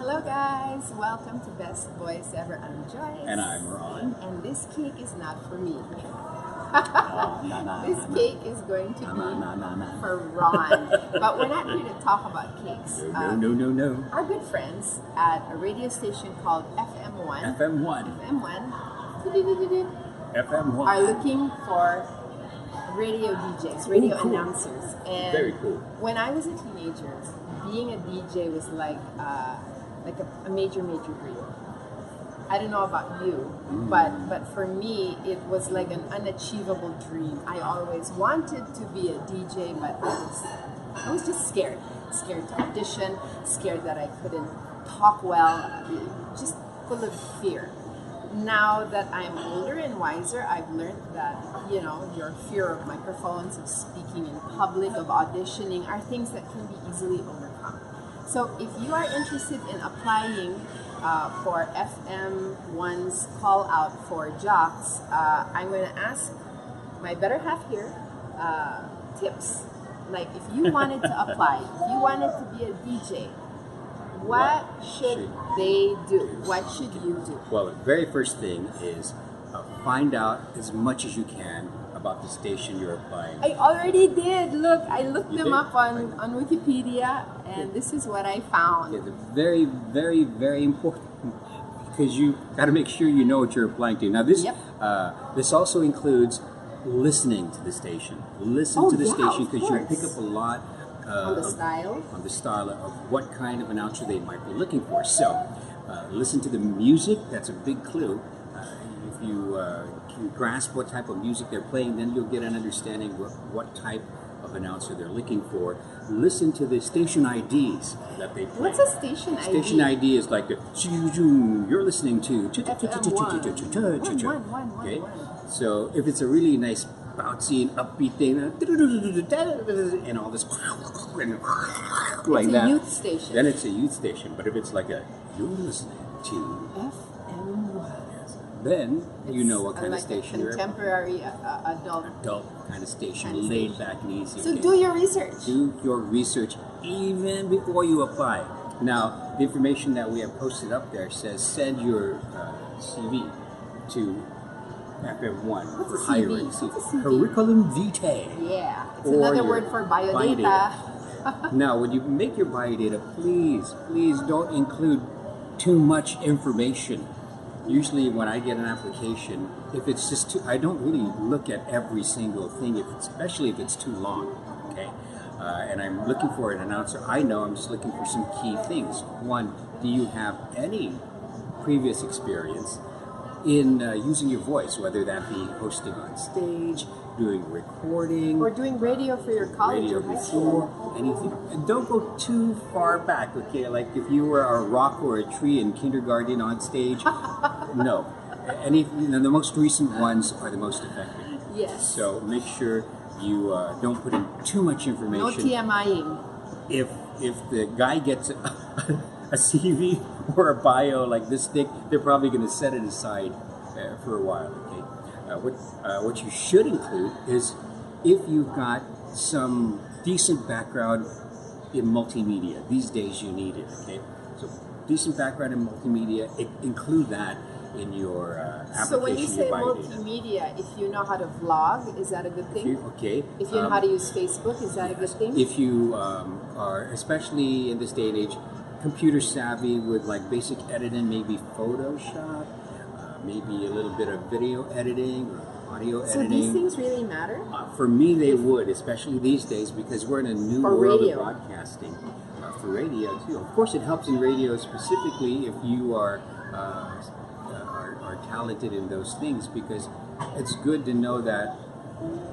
Hello guys, welcome to Best Voice Ever. I'm Joyce. And I'm Ron. And this cake is not for me. Nah, this cake is going to be for Ron. But we're not here to talk about cakes. No. Our good friends at a radio station called FM1. FM1 are looking for radio DJs, radio announcers. And very cool. When I was a teenager, being a DJ was like a major dream. I don't know about you, but for me it was like an unachievable dream. I always wanted to be a DJ, but I was just scared to audition, scared that I couldn't talk well, just full of fear. Now that I'm older and wiser, I've learned that, your fear of microphones, of speaking in public, of auditioning are things that can be easily overcome. So if you are interested in applying for FM1's call out for jocks, I'm going to ask my better half here tips. Like if you wanted to apply, if you wanted to be a DJ, what should they do? What should you do? Well, the very first thing is find out as much as you can about the station you're applying. I already did. Look, I looked them up on Wikipedia, and this is what I found. Okay, they're very important because you got to make sure you know what you're applying to. Now, this also includes listening to the station. Listen to the station because you pick up a lot. On the style of what kind of announcer they might be looking for. So, listen to the music. That's a big clue. If you can grasp what type of music they're playing, then you'll get an understanding what type of announcer they're looking for. Listen to the station IDs that they play. What's a station ID? Station ID is like you're listening to. Okay, so if it's a really nice bouncy and upbeat thing, and all this like it's that. A youth station. Then it's a youth station. But if it's like you're listening to FM1, then you know what kind of station you're at. Contemporary Adult kind of station, laid back and easy. So do your research. Do your research even before you apply. Now, the information that we have posted up there says send your CV to FM1 What's for a hiring. CV? What's a CV? Curriculum vitae. Yeah, it's another word for biodata. Now, when you make your biodata, please don't include too much information. Usually, when I get an application, if it's just I don't really look at every single thing, especially if it's too long. Okay, and I'm looking for an announcer. I know I'm just looking for some key things. One, do you have any previous experience in using your voice, whether that be hosting on stage, doing recording, or doing radio for your college or high school, anything. And don't go too far back, okay? Like if you were a rock or a tree in kindergarten on stage, no. The most recent ones are the most effective. Yes. So make sure you don't put in too much information. No TMIing. If the guy gets a CV or a bio like this thick, they're probably going to set it aside for a while. Okay, what you should include is if you've got some decent background in multimedia. These days you need it. Okay, so decent background in multimedia, include that in your application. So when you say multimedia, if you know how to vlog, is that a good thing? If you know how to use Facebook, is that a good thing? If you are, especially in this day and age, computer savvy with like basic editing, maybe Photoshop, maybe a little bit of video editing or audio editing. So these things really matter? For me, they would, especially these days, because we're in a new world of broadcasting. For radio too. Of course, it helps in radio specifically if you are talented in those things, because it's good to know that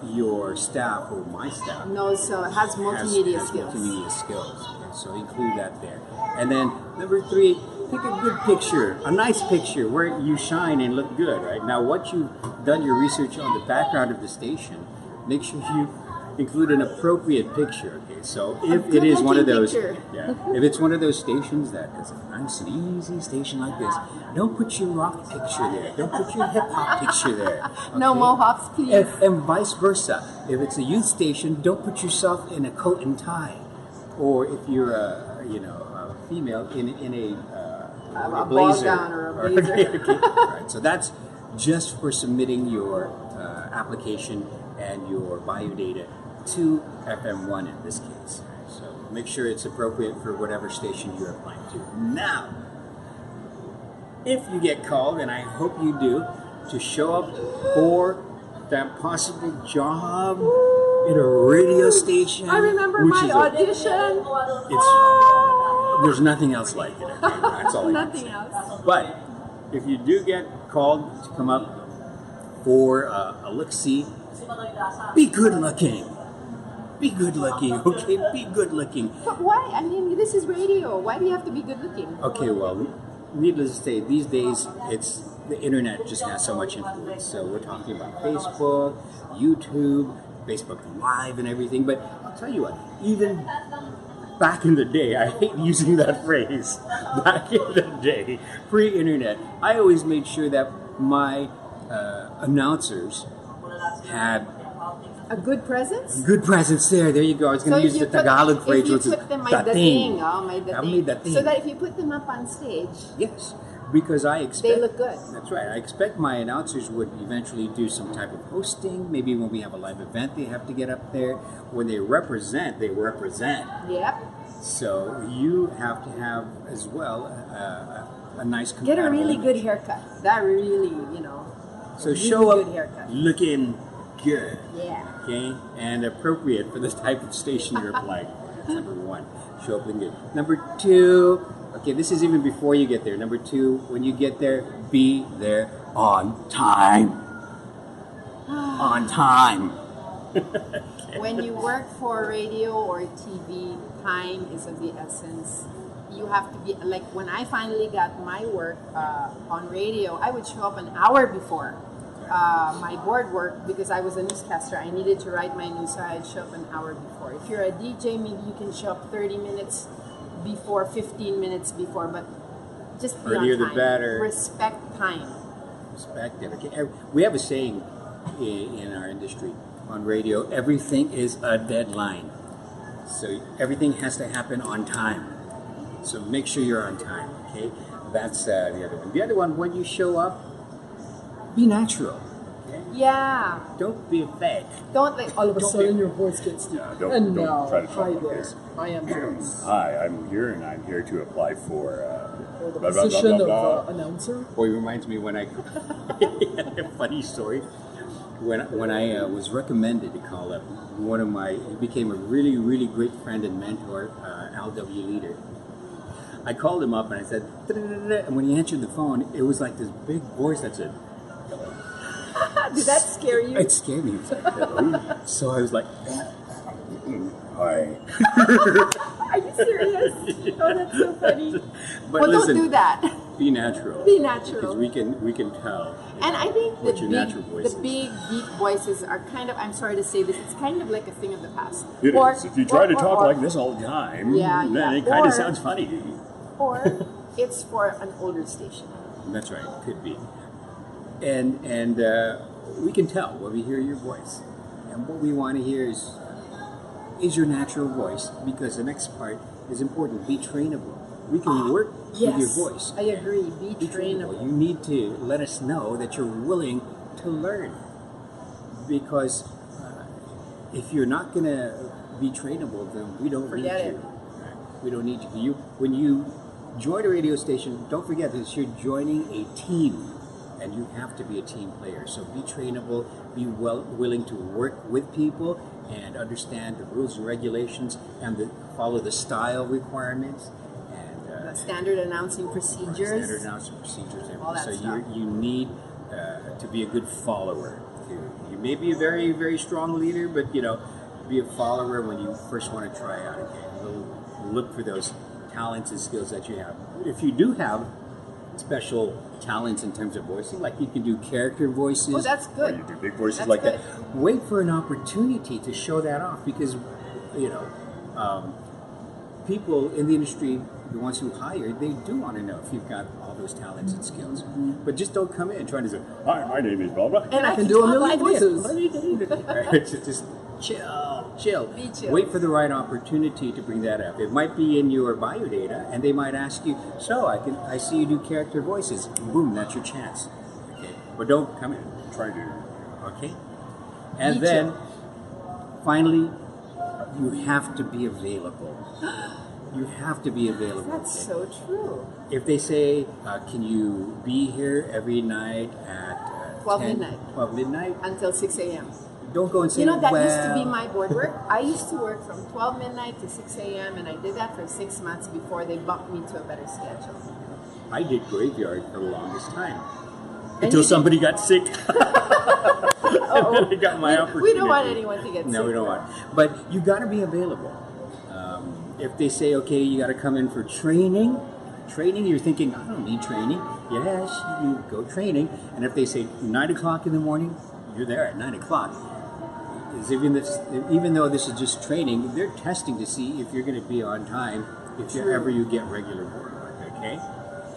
your staff or my staff has multimedia skills. Multimedia skills. Okay, so include that there. And then number 3, pick a good picture, a nice picture where you shine and look good. Right now, once you've done your research on the background of the station, make sure you include an appropriate picture. Okay, so if it is one of those, if it's one of those stations that is a nice and easy station like this, don't put your rock picture there. Don't put your hip hop picture there. Okay? No mohawks, please. And vice versa. If it's a youth station, don't put yourself in a coat and tie. Or if you're a female in A blazer ball gown or a blazer. Okay. Right. So that's just for submitting your application and your biodata to FM1 in this case. So make sure it's appropriate for whatever station you're applying to. Now, if you get called, and I hope you do, to show up for that possible job in a radio station. I remember which my is audition. There's nothing else like it. That's all I can Nothing say. else. But if you do get called to come up for a look-see, be good looking. Be good looking, okay? Be good looking. But why? I mean, this is radio. Why do you have to be good looking? Okay, well, needless to say, these days the internet just has so much influence. So we're talking about Facebook, YouTube, Facebook Live, and everything. But I'll tell you what, even back in the day, I hate using that phrase. Back in the day, pre-internet, I always made sure that my announcers had A good presence? good presence there. There you go. I was going to use the Tagalog phrase. If you which is put them may dating, may dating. dating. So that if you put them up on stage, Yes, because I expect they look good. That's right. I expect my announcers would eventually do some type of hosting. Maybe when we have a live event, they have to get up there. When they represent, they represent. Yep. So you have to have as well a nice Get a compatible really image. good haircut. That really, So really show up good haircut. looking good. Yeah. Okay, and appropriate for this type of station you're applying for. That's number one. Show up looking good. Number two, okay, this is even before you get there. Number two, when you get there, be there on time. On time. When you work for radio or TV, time is of the essence. You have to be, like when I finally got my work on radio, I would show up an hour before my board work because I was a newscaster. I needed to write my news, so I'd show up an hour before. If you're a DJ, maybe you can show up 30 minutes before, 15 minutes before, but just be Earlier on the time. better. Respect time. Respect it. Okay. We have a saying in our industry on radio: everything is a deadline. So everything has to happen on time. So make sure you're on time. Okay, that's the other one. The other one, when you show up, be natural. Okay? Yeah. Don't be fake. Don't like all of a Don't sudden be- your voice gets deep. Yeah, don't And try now, to hi talk like there. this. I am Joyce. Hi, I'm here and I'm here to apply for For the blah, blah, position blah, blah, of announcer. Boy, it reminds me when I a funny story. When I was recommended to call up one of my, he became a really, really great friend and mentor, LW leader. I called him up and I said, "Da-da-da-da," and when he answered the phone, it was like this big voice that said, Did that scare you? it scared me. So I was like, hi. Are you serious? Oh, that's so funny. but Well, listen, don't do that. be natural. Be natural. Because we can tell. And I think what your natural voice the is. big, deep voices are kind of, I'm sorry to say this, it's kind of like a thing of the past. It Or- is. If you try to or- talk or- like this all the time, Yeah, then yeah. it kind Or- of sounds funny. Or it's for an older station. That's right, could be. And we can tell when we hear your voice. And what we want to hear is your natural voice, because the next part is important. Be trainable. We can work with your Yes, voice. I agree. Be Be trainable. trainable. You need to let us know that you're willing to learn. Because if you're not going to be trainable, then we don't Forget need it. you. We don't need you. When you join a radio station, don't forget that you're joining a team, and you have to be a team player. So be trainable, be willing to work with people, and understand the rules and regulations, and follow the style requirements, and Standard announcing procedures. standard announcement procedures. And All that so stuff. you need to be a good follower. You may be a very, very strong leader, but be a follower when you first want to try out again. Look for those talents and skills that you have. If you do have special talents in terms of voicing, like you can do character voices, Oh, that's Or good. you do big voices That's like good. that. wait for an opportunity to show that off, because people in the industry, the ones who hire, they do want to know if you've got all those talents and skills. But just don't come in trying to say, Hi, my name is blah blah. And I can can do a talk million like this. voices. Just chill. chill. Be chill. Wait for the right opportunity to bring that up. It might be in your bio data, and they might ask you, so I see you do character voices. Boom, that's your chance. Okay, but don't come in. Try to. Okay, and Be then chill. finally, you have to be available. You have to be available. That's so true. If they say, can you be here every night at 12 10, midnight. 12 midnight? Until 6 a.m. Don't go and say, You know, that well, used to be my board work. I used to work from 12 midnight to 6 a.m. and I did that for 6 months before they bumped me to a better schedule. I did graveyard for the longest time. And Until you somebody got sick. And then I got my opportunity. We don't want anyone to get sick. No, we don't want. But you got to be available. If they say, okay, you got to come in for training, you're thinking, I don't need training. Yes, you can go training. And if they say 9 o'clock in the morning, you're there at 9 o'clock. Even though this is just training, they're testing to see if you're going to be on time if ever you get regular board work, okay?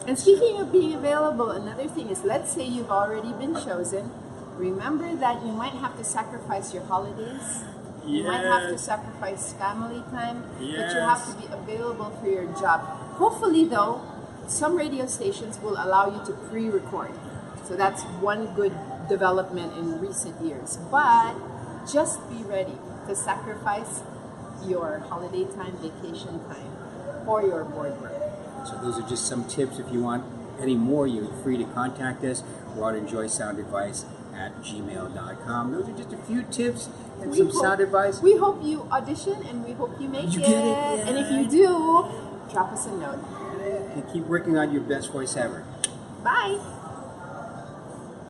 And speaking of being available, another thing is, let's say you've already been chosen. Remember that you might have to sacrifice your holidays. You might have to sacrifice family time, but you have to be available for your job. Hopefully, though, some radio stations will allow you to pre-record. So that's one good development in recent years. But just be ready to sacrifice your holiday time, vacation time for your board work. So those are just some tips. If you want any more, you're free to contact us. We're on enjoysoundadvice@gmail.com. Those are just a few tips and some sound advice. We hope you audition and we hope you make it. Get it? And if you do, drop us a note. And keep working on your best voice ever. Bye.